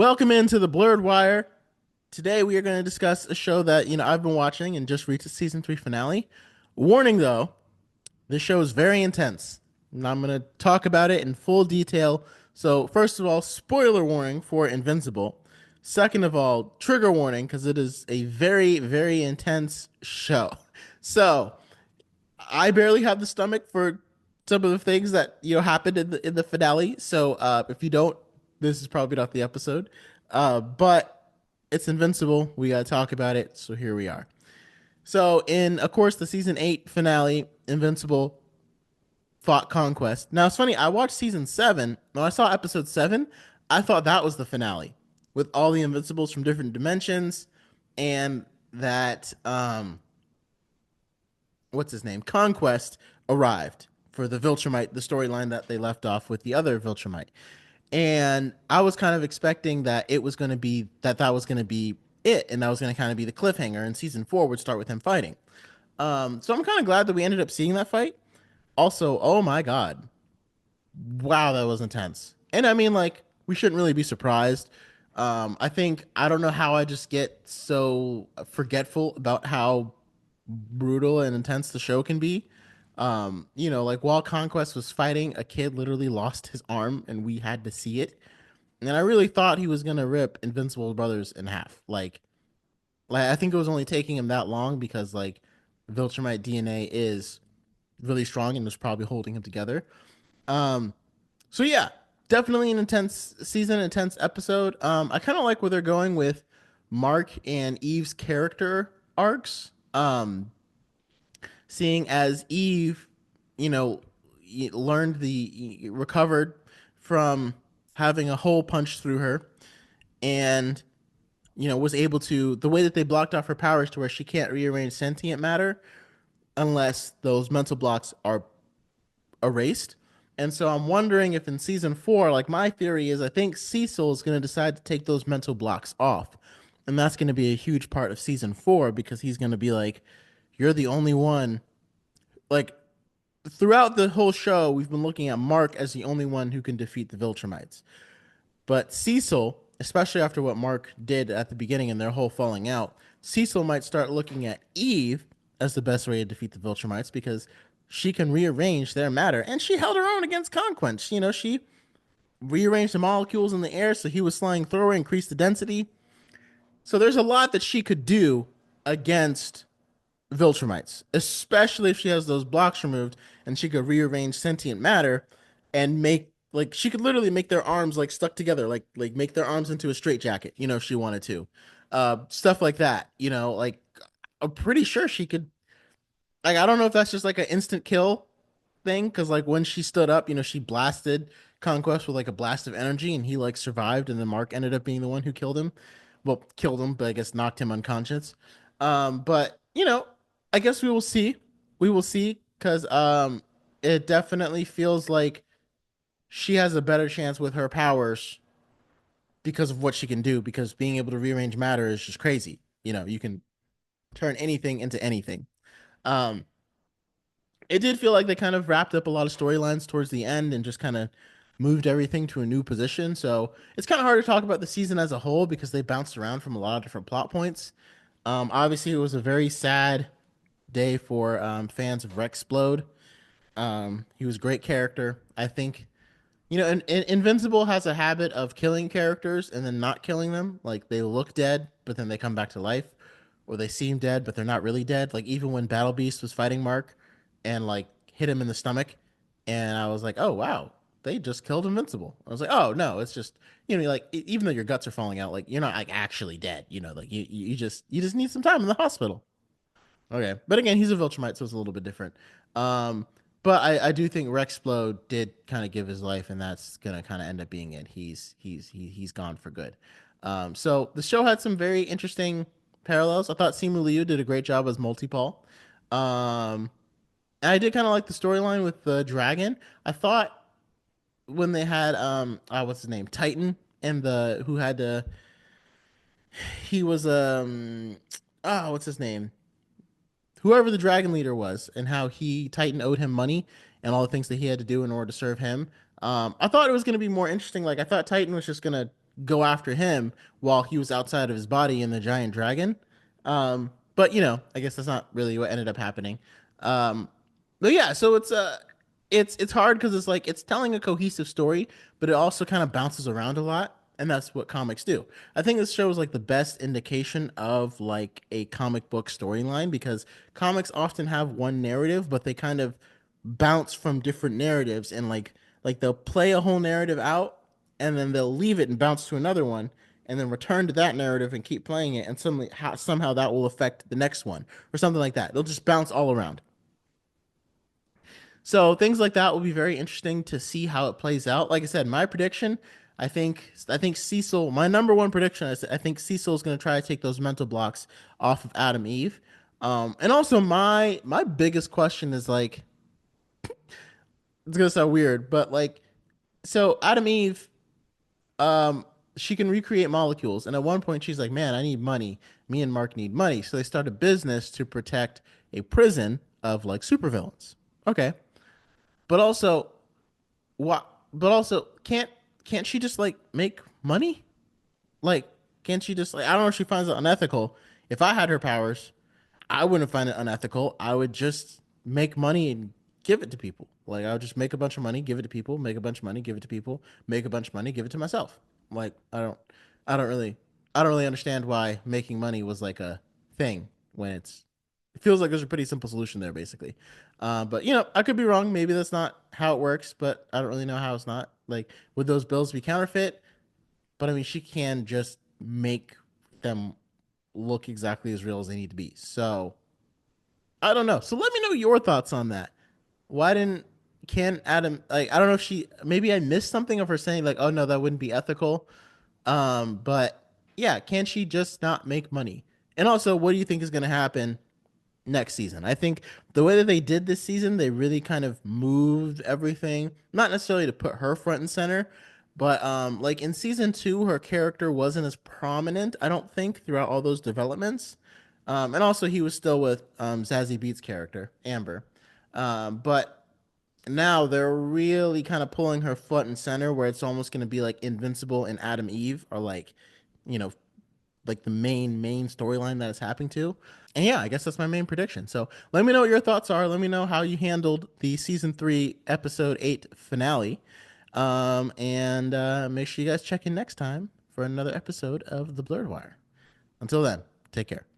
Welcome into the Blurred Wire. Today we are going to discuss a show that, I've been watching and just reached its season 3 finale. Warning though, this show is very intense. And I'm going to talk about it in full detail. So, first of all, spoiler warning for Invincible. Second of all, trigger warning because it is a very, very intense show. So, I barely have the stomach for some of the things that happened in the finale. So if you don't, this is probably not the episode. But it's Invincible. We gotta talk about it. So here we are. So in of course the season 8 finale, Invincible fought Conquest. Now it's funny. I watched season 7. When I saw episode 7, I thought that was the finale with all the Invincibles from different dimensions, and that what's his name, Conquest arrived for the Viltrumite, the storyline that they left off with the other Viltrumite. And I was kind of expecting that it was going to be that was going to be it, and that was going to kind of be the cliffhanger. And season 4 would start with him fighting. So I'm kind of glad that we ended up seeing that fight. Also, oh my god, wow, that was intense. And I mean, like, we shouldn't really be surprised. I don't know how I just get so forgetful about how brutal and intense the show can be. Like while Conquest was fighting, a kid literally lost his arm and we had to see it. And I really thought he was gonna rip Invincible Brothers in half. Like I think it was only taking him that long because like Viltrumite DNA is really strong and was probably holding him together. Um, so yeah, definitely an intense season, intense episode. I kind of like where they're going with Mark and Eve's character arcs. Seeing as Eve, you know, learned recovered from having a hole punched through her, and was able to, the way that they blocked off her powers to where she can't rearrange sentient matter unless those mental blocks are erased. And so I'm wondering if in season 4, like my theory is, I think Cecil is going to decide to take those mental blocks off. And that's going to be a huge part of season 4 because he's going to be like, you're the only one. Like, throughout the whole show, we've been looking at Mark as the only one who can defeat the Viltrumites. But Cecil, especially after what Mark did at the beginning and their whole falling out, Cecil might start looking at Eve as the best way to defeat the Viltrumites because she can rearrange their matter. And she held her own against Conquest. She rearranged the molecules in the air so he was flying through her, increased the density. So there's a lot that she could do against Viltrumites, especially if she has those blocks removed and she could rearrange sentient matter and make, like, she could literally make their arms like stuck together, like make their arms into a straitjacket, if she wanted to. Stuff like that, like I'm pretty sure she could, like, I don't know if that's just like an instant kill thing, because like when she stood up, she blasted Conquest with like a blast of energy and he like survived, and then Mark ended up being the one who killed him. Well, killed him, but I guess knocked him unconscious. But I guess we will see. We will see because it definitely feels like she has a better chance with her powers because of what she can do. Because being able to rearrange matter is just crazy. You can turn anything into anything. Um, it did feel like they kind of wrapped up a lot of storylines towards the end and just kind of moved everything to a new position. So it's kind of hard to talk about the season as a whole because they bounced around from a lot of different plot points. Obviously, it was a very sad day for fans of Rexplode. He was a great character. I think, Invincible has a habit of killing characters and then not killing them. Like they look dead, but then they come back to life, or they seem dead, but they're not really dead. Like even when Battle Beast was fighting Mark and like hit him in the stomach, and I was like, oh wow, they just killed Invincible. I was like, oh no, it's just, like even though your guts are falling out, like you're not like actually dead. Like you just need some time in the hospital. Okay, but again, he's a Viltrumite, so it's a little bit different. Um, but I do think Rexplode did kind of give his life, and that's gonna kind of end up being it. He's gone for good. So the show had some very interesting parallels. I thought Simu Liu did a great job as Multipole. Um, and I did kind of like the storyline with the dragon. I thought when they had what's his name, Titan, and the who had to, he was what's his name, whoever the dragon leader was, and how he Titan owed him money and all the things that he had to do in order to serve him. I thought it was going to be more interesting. Like I thought Titan was just going to go after him while he was outside of his body in the giant dragon. But I guess that's not really what ended up happening. Um, but yeah, so it's hard because it's like it's telling a cohesive story, but it also kind of bounces around a lot, and that's what comics do. I think this show is like the best indication of like a comic book storyline because comics often have one narrative, but they kind of bounce from different narratives and like they'll play a whole narrative out and then they'll leave it and bounce to another one and then return to that narrative and keep playing it and somehow that will affect the next one or something like that. They'll just bounce all around. So things like that will be very interesting to see how it plays out. Like I said, my prediction, I think Cecil, my number one prediction is I think Cecil is going to try to take those mental blocks off of Adam Eve. And also my biggest question is like it's gonna sound weird, but like so Adam Eve, um, she can recreate molecules, and at one point she's like, "Man, I need money. Me and Mark need money." So they start a business to protect a prison of like supervillains. Okay, but also what? But also can't she just like make money? Like, can't she just like I don't know if she finds it unethical. If I had her powers, I wouldn't find it unethical. I would just make money and give it to people. Like I would just make a bunch of money, give it to people, make a bunch of money, give it to people, make a bunch of money, give it to myself. Like I don't really I don't really understand why making money was like a thing when it feels like there's a pretty simple solution there basically. But I could be wrong. Maybe that's not how it works, but I don't really know how it's not. Like would those bills be counterfeit? But I mean, she can just make them look exactly as real as they need to be. So I don't know. So let me know your thoughts on that. Why didn't can Adam like I don't know if she maybe I missed something of her saying like, oh no, that wouldn't be ethical. But yeah, can she just not make money? And also, what do you think is gonna happen next season? I think the way that they did this season, they really kind of moved everything, not necessarily to put her front and center, but like in season two, her character wasn't as prominent, I don't think, throughout all those developments. And also he was still with Zazie Beet's character, Amber. But now they're really kind of pulling her front and center where it's almost going to be like Invincible and Adam Eve are like, you know, like the main storyline that it's happening to. And yeah, I guess that's my main prediction. So let me know what your thoughts are. Let me know how you handled the season three, episode eight finale. And make sure you guys check in next time for another episode of The Blurred Wire. Until then, take care.